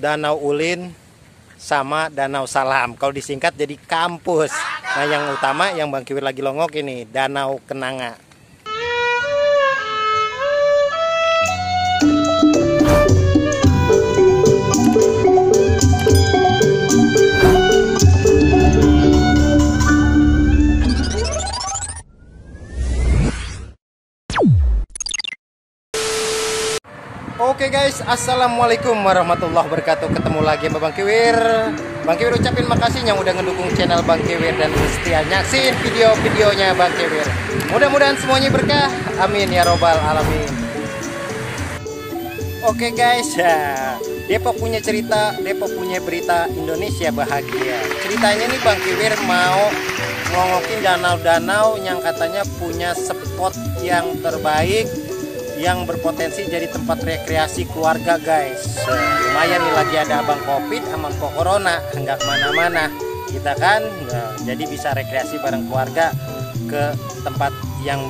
Danau Ulin sama Danau Salam. Kalau disingkat jadi kampus. Nah, yang utama yang Bang Kiwir lagi longok ini Danau Kenanga. Oke guys, assalamualaikum warahmatullahi wabarakatuh. Ketemu lagi sama Bang Kiwir. Bang Kiwir ucapin makasih yang udah ngedukung channel Bang Kiwir dan setia nyaksin video-videonya Bang Kiwir. Mudah-mudahan semuanya berkah, amin ya robbal alamin. Oke guys, ya, Depok punya cerita, Depok punya berita, Indonesia bahagia. Ceritanya nih Bang Kiwir mau ngelongokin danau-danau yang katanya punya spot yang terbaik, yang berpotensi jadi tempat rekreasi keluarga guys. Lumayan nih, lagi ada abang covid sama Mpok corona, nggak kemana-mana kita kan, jadi bisa rekreasi bareng keluarga ke tempat yang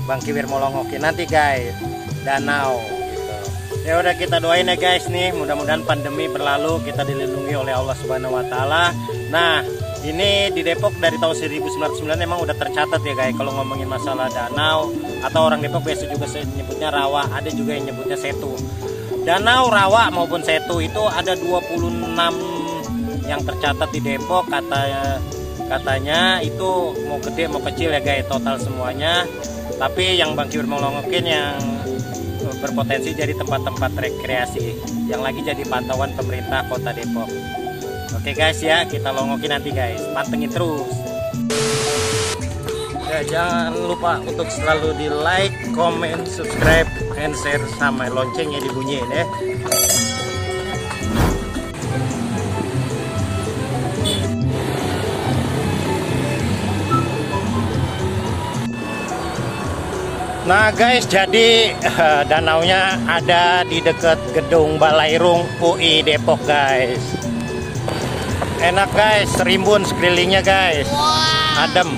Bang Kiwir mau longokin nanti guys, danau gitu. Ya udah, kita doain ya guys nih, mudah-mudahan pandemi berlalu, kita dilindungi oleh Allah Subhanahu Wa Taala. Nah, ini di Depok dari tahun 1999 emang udah tercatat ya guys, kalau ngomongin masalah danau, atau orang Depok biasa juga nyebutnya rawa, ada juga yang nyebutnya setu. Danau, rawa maupun setu itu ada 26 yang tercatat di Depok. Katanya itu mau gede mau kecil ya guys, total semuanya. Tapi yang Bang Kiwir mau longokin yang berpotensi jadi tempat-tempat rekreasi yang lagi jadi pantauan pemerintah Kota Depok. Oke guys ya, kita longokin nanti guys, pantengin terus. Ya, jangan lupa untuk selalu di like, comment, subscribe, and share, sama loncengnya dibunyiin ya. Nah guys, jadi danaunya ada di dekat gedung Balairung UI Depok guys. Enak guys, rimbun sekelilingnya guys, adem.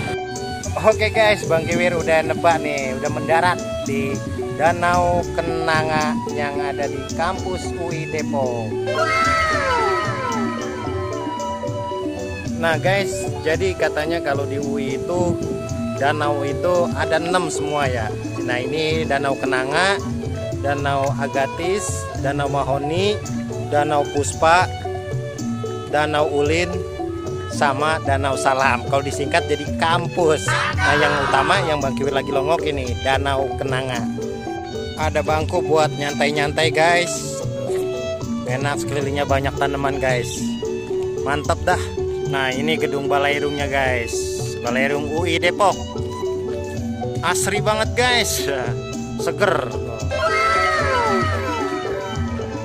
Oke guys, Bang Kiwir udah nebak nih, udah mendarat di Danau Kenanga yang ada di kampus UI Depok. Nah guys, jadi katanya kalau di UI itu danau itu ada 6 semua ya. Nah ini Danau Kenanga, Danau Agatis, Danau Mahoni, Danau Puspa, Danau Ulin, sama Danau Salam. Kalau disingkat jadi kampus. Nah yang utama yang Bang Kiwir lagi longok ini Danau Kenanga. Ada bangku buat nyantai-nyantai guys. Enak, sekelilingnya banyak tanaman guys. Mantap dah. Nah ini gedung Balairungnya guys, Balairung UI Depok. Asri banget guys, seger.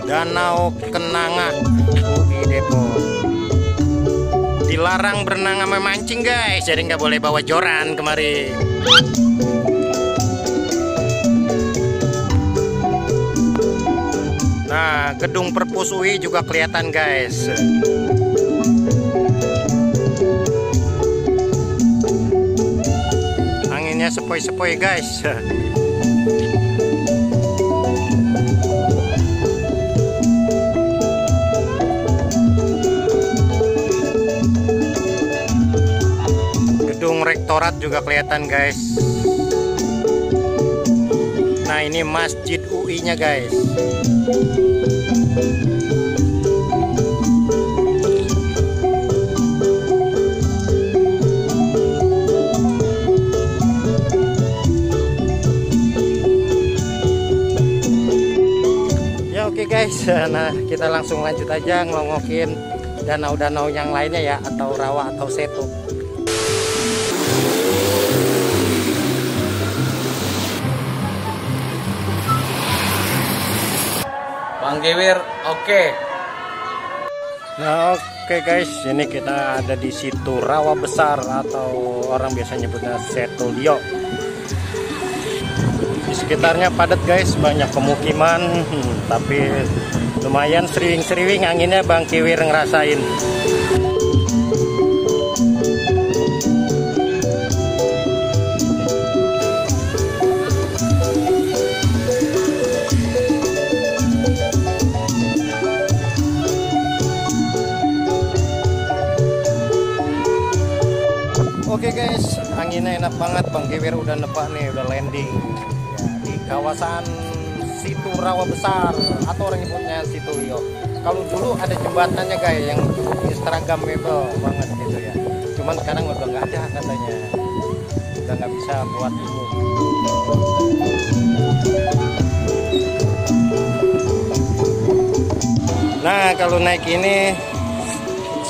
Danau Kenanga UI Depok. Dilarang berenang sama mancing guys, jadi nggak boleh bawa joran kemari. Nah, gedung Perpus UI juga kelihatan guys. Anginnya sepoi-sepoi guys. Rektorat juga kelihatan guys. Nah ini Masjid UI nya guys. Ya oke guys, nah kita langsung lanjut aja ngelongokin danau-danau yang lainnya ya, atau rawa atau setu. Bang Kiwir, oke. Nah oke guys, ini kita ada di situ rawa besar atau orang biasa nyebutnya Setulio. Di sekitarnya padat guys, banyak pemukiman, tapi lumayan seriwing-seriwing anginnya Bang Kiwir ngerasain. Oke guys, anginnya enak banget. Bang Gewer udah nepak nih, udah landing ya, di kawasan Situ Rawa Besar atau orang nyebutnya Situ Lio. Kalau dulu ada jembatannya guys yang instagramable banget gitu ya. Cuman sekarang udah nggak ada katanya, udah nggak bisa buat umum. Nah kalau naik ini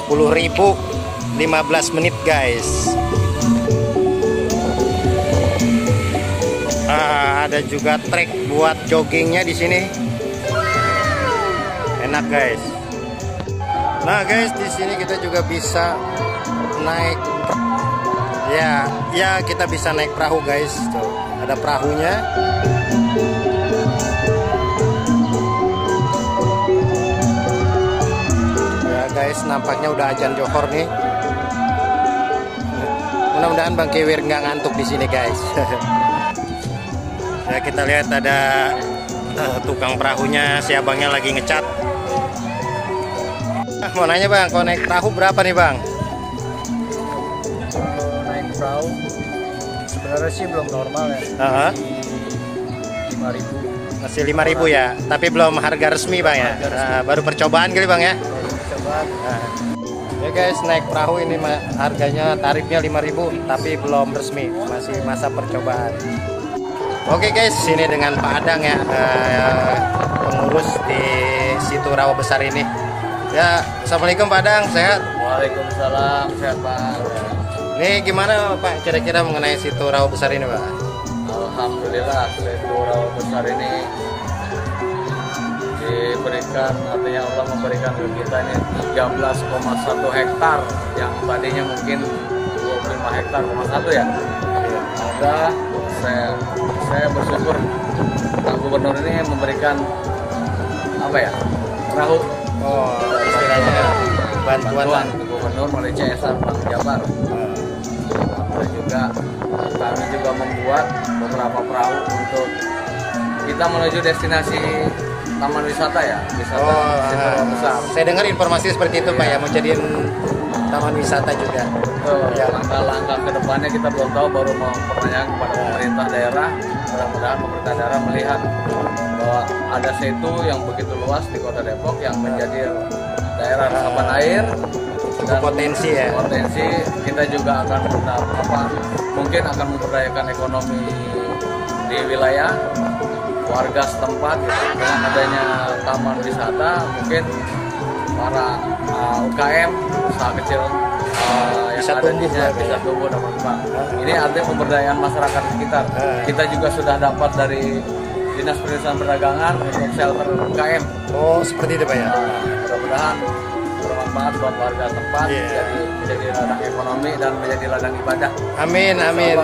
10.000 15 menit guys. Ada juga trek buat joggingnya di sini. Enak guys. Nah guys, di sini kita juga bisa naik ya kita bisa naik perahu guys. Tuh, ada perahunya. Ya guys, nampaknya udah azan Johor nih. Mudah-mudahan Bang Gewer nggak ngantuk di sini guys. Ya kita lihat ada tukang perahunya, si abangnya lagi ngecat. Mau nanya bang, kalau naik perahu berapa nih bang? Naik perahu sebenarnya sih belum normal ya. 5.000. Masih 5.000 ya, tapi belum harga resmi bang ya. Baru percobaan kali bang ya. Percobaan. Ya guys, naik perahu ini harganya tarifnya 5.000, tapi belum resmi, masih masa percobaan. Oke guys, sini dengan Pak Adang ya, pengurus di Situ Rawa Besar ini. Ya, assalamualaikum Pak Adang, sehat? Waalaikumsalam, sehat Pak. Ini gimana Pak kira-kira mengenai Situ Rawa Besar ini Pak? Alhamdulillah, Situ Rawa Besar ini diberikan, artinya Allah memberikan ke kita ini 13,1 hektar yang tadinya mungkin 25 hektar, 1 ya. Maka saya bersyukur Pak Gubernur ini memberikan apa ya, perahu, istilahnya bantuan ke Gubernur melalui CSR Bank Jabar. Dan juga kami juga membuat beberapa perahu untuk kita menuju destinasi taman wisata ya, wisata Situ Rawa Besar. Saya dengar informasi seperti itu Pak ya, mau jadiin taman wisata juga. Ya, langkah-langkah ke depannya kita belum tahu, baru mau pertanyaan kepada pemerintah daerah. Mudah-mudahan pemerintah daerah melihat bahwa ada situ yang begitu luas di Kota Depok yang menjadi daerah resapan air dan potensi ya. Potensi kita juga akan mungkin akan memberdayakan ekonomi di wilayah warga setempat gitu. Dengan adanya taman wisata, mungkin para UKM, usaha kecil yang bisa ada tumbuh, bisa tumbuh dan berkembang. Ini artinya pemberdayaan masyarakat sekitar. Kita juga sudah dapat dari Dinas Perindustrian Perdagangan untuk shelter UKM. Oh, seperti itu Pak ya. Mudah-mudahan bermanfaat buat warga tempat, menjadi ladang ekonomi dan menjadi ladang ibadah. Amin, amin.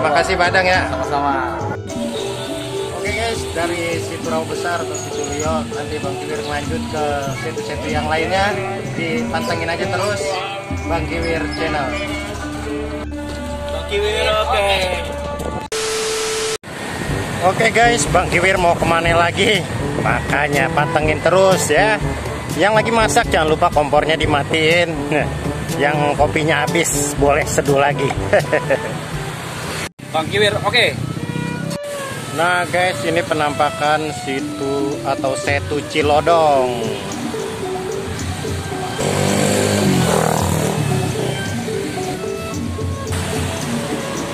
Makasih Pak Adang ya. Sama-sama. Oke guys, dari Situ Rawa Besar atau Situ Lio, nanti Bang Gewer lanjut ke situ-situ yang lainnya. Dipantengin aja terus Bang Gewer Channel. Bang Gewer, oke. Oke guys, Bang Gewer mau kemana lagi? Makanya pantengin terus ya. Yang lagi masak jangan lupa kompornya dimatiin. Yang kopinya habis boleh seduh lagi. Bang Gewer, oke. Nah guys, ini penampakan situ atau Setu Cilodong.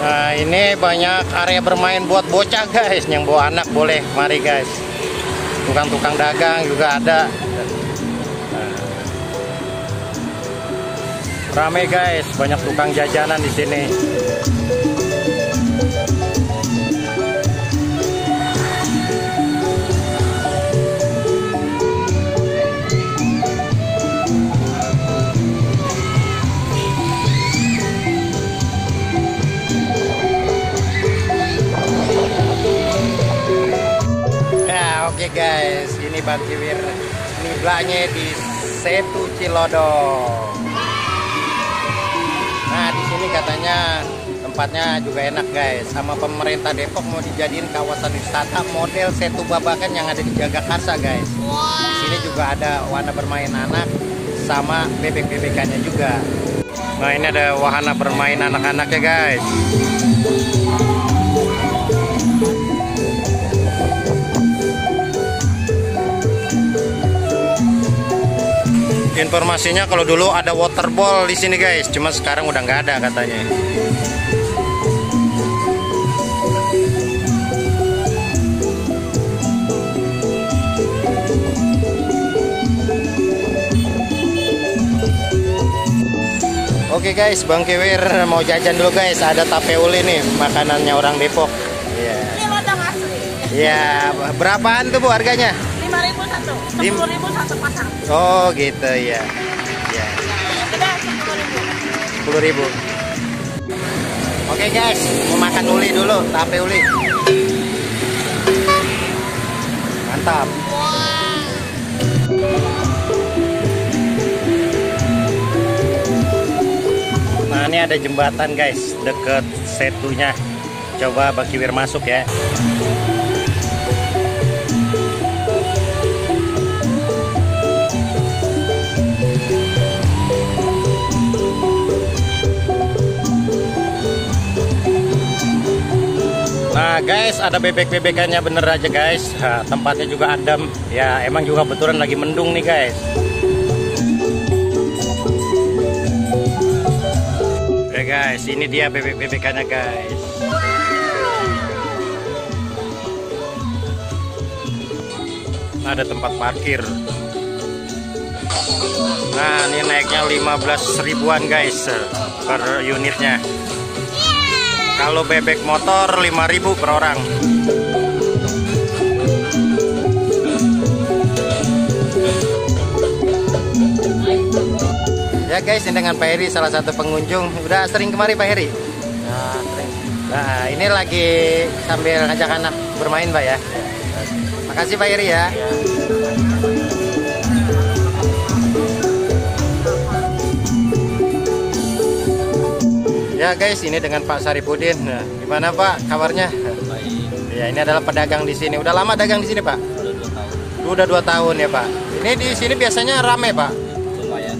Nah ini banyak area bermain buat bocah guys. Yang bawa anak boleh, mari guys. Tukang-tukang dagang juga ada. Rame guys, banyak tukang jajanan di sini. Oke guys, ini Bang Gewer niblanya di Setu Cilodong. Nah di sini katanya tempatnya juga enak guys. Sama pemerintah Depok mau dijadiin kawasan wisata model Setu Babakan yang ada di Jagakarsa guys. Di sini juga ada wahana bermain anak sama bebek-bebekannya juga. Nah ini ada wahana bermain anak-anak ya guys. Informasinya kalau dulu ada waterball di sini guys, cuma sekarang udah nggak ada katanya. Oke guys, Bang Kiwir mau jajan dulu guys. Ada tape uli nih, makanannya orang Depok. Iya. Ini lodang asli. Iya, berapaan tuh Bu harganya? 5.000 satu, 10.000 satu pasang. Oh gitu ya. Iya. Yang gede 10.000. 10.000. Oke guys, mau makan uli dulu, tape uli. Mantap. Nah ini ada jembatan guys, deket setunya. Coba Bang Kiwir masuk ya. Nah guys, ada bebek-bebekannya bener aja guys. Nah, tempatnya juga adem. Ya emang juga betulan lagi mendung nih guys. Oke guys, ini dia bebek-bebekannya guys. Nah, ada tempat parkir. Nah ini naiknya 15 ribuan guys per unitnya. Kalau bebek motor 5.000 per orang. Ya guys, ini dengan Pak Heri, salah satu pengunjung. Udah sering kemari Pak Heri? Ya, sering. Nah ini lagi sambil ngajak anak bermain Pak ya. Makasih Pak Heri ya. Ya guys, ini dengan Pak Saripudin. Nah, gimana Pak kabarnya? Baik. Ya ini adalah pedagang di sini. Udah lama dagang di sini Pak? Udah 2 tahun. Udah 2 tahun ya Pak. Ini di sini biasanya rame Pak? Lumayan.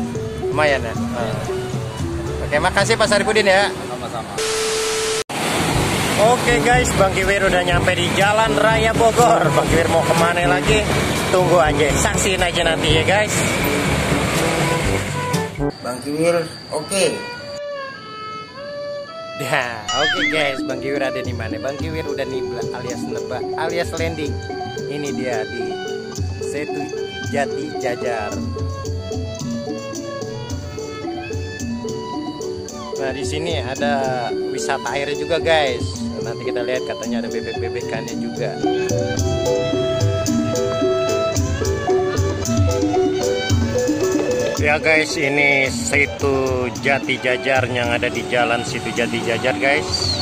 Lumayan ya. Oke, makasih Pak Saripudin ya. Sama-sama. Oke guys, Bang Kiwir udah nyampe di Jalan Raya Bogor. Bang Kiwir mau kemana lagi? Tunggu aja, saksiin aja nanti ya guys. Bang Kiwir, oke. Ya, oke guys, Bang Kiwir ada di mana? Bang Kiwir udah nibla alias nebak alias landing. Ini dia di Setu Jati Jajar. Nah, di sini ada wisata air juga guys. Nanti kita lihat, katanya ada bebek-bebekannya juga. Ya guys, ini Situ Jati Jajar yang ada di jalan Situ Jati Jajar guys.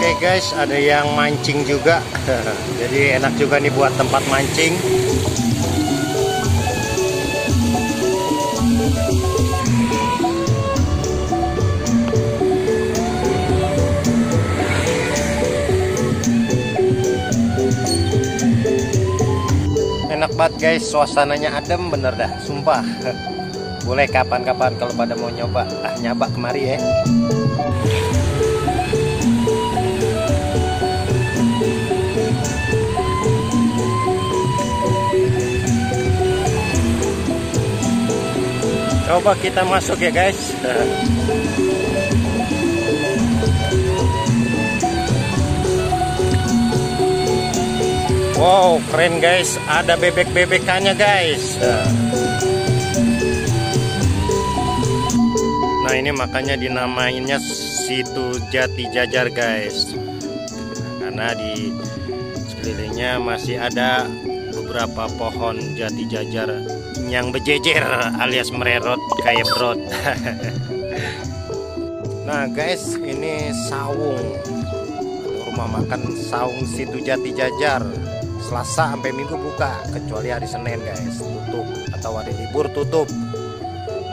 Oke guys, ada yang mancing juga. Jadi enak juga nih buat tempat mancing. Enak banget guys, suasananya adem bener dah, sumpah. Boleh kapan-kapan kalau pada mau nyoba, nyabak kemari ya. Coba kita masuk ya guys. Wow, keren guys. Ada bebek-bebekannya guys. Nah ini makanya dinamainnya Situ Jati Jajar guys. Karena di sekelilingnya masih ada beberapa pohon jati jajar yang berjejer alias mererot kayak brot. Nah guys, ini saung, rumah makan saung Situ Jati Jajar. Selasa sampai Minggu buka, kecuali hari Senin guys tutup, atau hari libur tutup.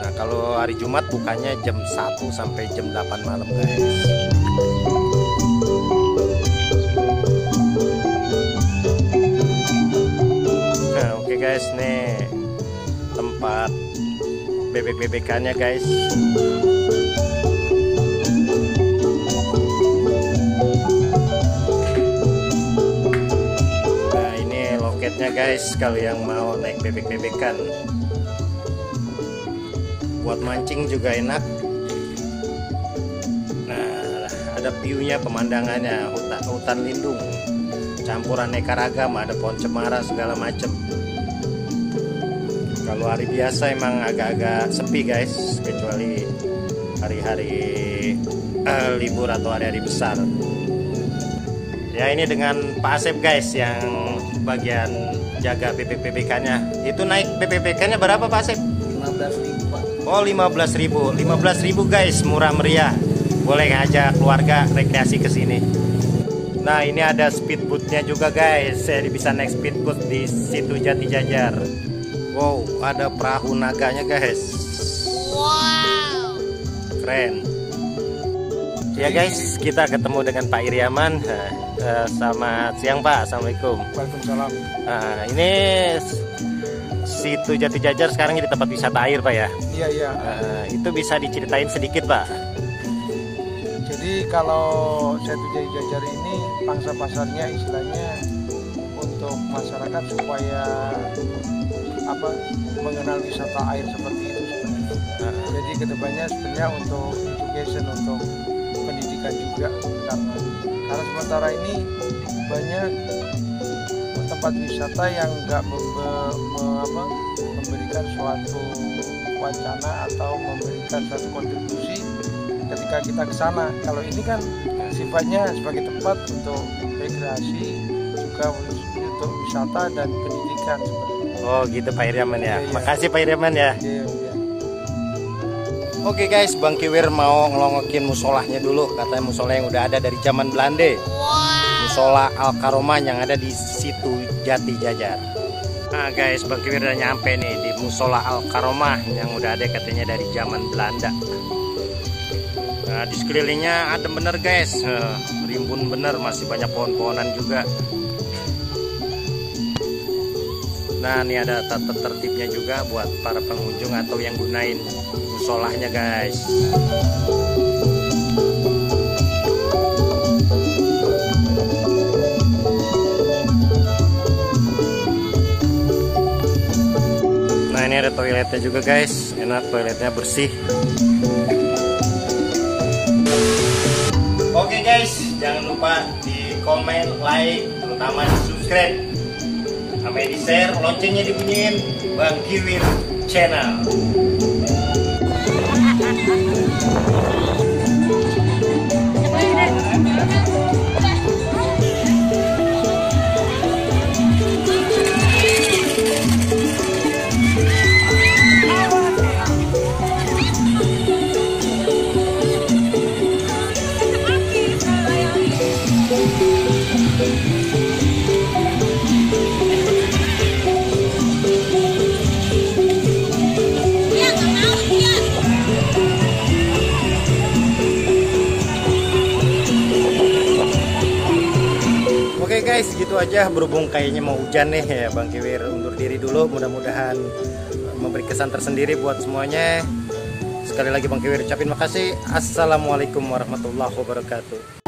Nah kalau hari Jumat bukanya jam 1 sampai jam 8 malam guys. Nah oke guys, nih tempat bebek-bebekannya guys. Nah ini loketnya guys, kalau yang mau naik bebek-bebekan, buat mancing juga enak. Nah ada view-nya, pemandangannya, hutan lindung, campuran aneka ragam, ada pohon cemara segala macem. Kalau hari biasa emang agak-agak sepi guys, kecuali hari-hari libur atau hari-hari besar. Ya ini dengan Pak Asep guys yang bagian jaga bebek-bebekannya. Itu naik bebek-bebekannya berapa Pak Asep? 15.000 Pak. Oh 15.000, 15.000 guys, murah meriah. Boleh ngajak keluarga rekreasi ke sini. Nah ini ada speedboatnya juga guys, saya bisa naik speedboat di situ Jati Jajar. Wow, ada perahu naganya guys. Wow, keren. Ya guys, kita ketemu dengan Pak Iriaman. Selamat siang Pak, assalamualaikum. Waalaikumsalam. Nah, ini situ Jati Jajar sekarang jadi tempat wisata air Pak ya? Iya, iya. Itu bisa diceritain sedikit Pak? Jadi kalau Situ Jati Jajar ini pangsa pasarnya istilahnya untuk masyarakat supaya mengenal wisata air seperti itu sebenarnya. Jadi kedepannya sebenarnya untuk education, untuk pendidikan juga, karena sementara ini banyak tempat wisata yang nggak memberikan suatu wacana atau memberikan suatu kontribusi ketika kita ke sana. Kalau ini kan sifatnya sebagai tempat untuk rekreasi, juga untuk wisata dan pendidikan sebenarnya. Oh gitu Pak Iriaman ya. Iya. Makasih Pak Iriaman ya. Iya. Oke guys, Bang Kiwir mau ngelongokin musolahnya dulu. Katanya musola yang udah ada dari zaman Belanda. Musola Al Karomah yang ada di situ Jati Jajar. Nah guys, Bang Kiwir udah nyampe nih di musola Al Karomah yang udah ada katanya dari zaman Belanda. Nah di sekelilingnya adem bener guys, rimbun bener, masih banyak pohon-pohonan juga. Nah ini ada tata tertibnya juga buat para pengunjung atau yang gunain musolahnya guys. Nah ini ada toiletnya juga guys, enak, toiletnya bersih. Oke guys, jangan lupa di komen, like, terutama di subscribe, sampai di share, loncengnya dibunyiin. Bang Kiwir Channel. Oke guys, gitu aja, berhubung kayaknya mau hujan nih ya, Bang Kiwir undur diri dulu. Mudah-mudahan memberi kesan tersendiri buat semuanya. Sekali lagi Bang Kiwir ucapin makasih. Assalamualaikum warahmatullahi wabarakatuh.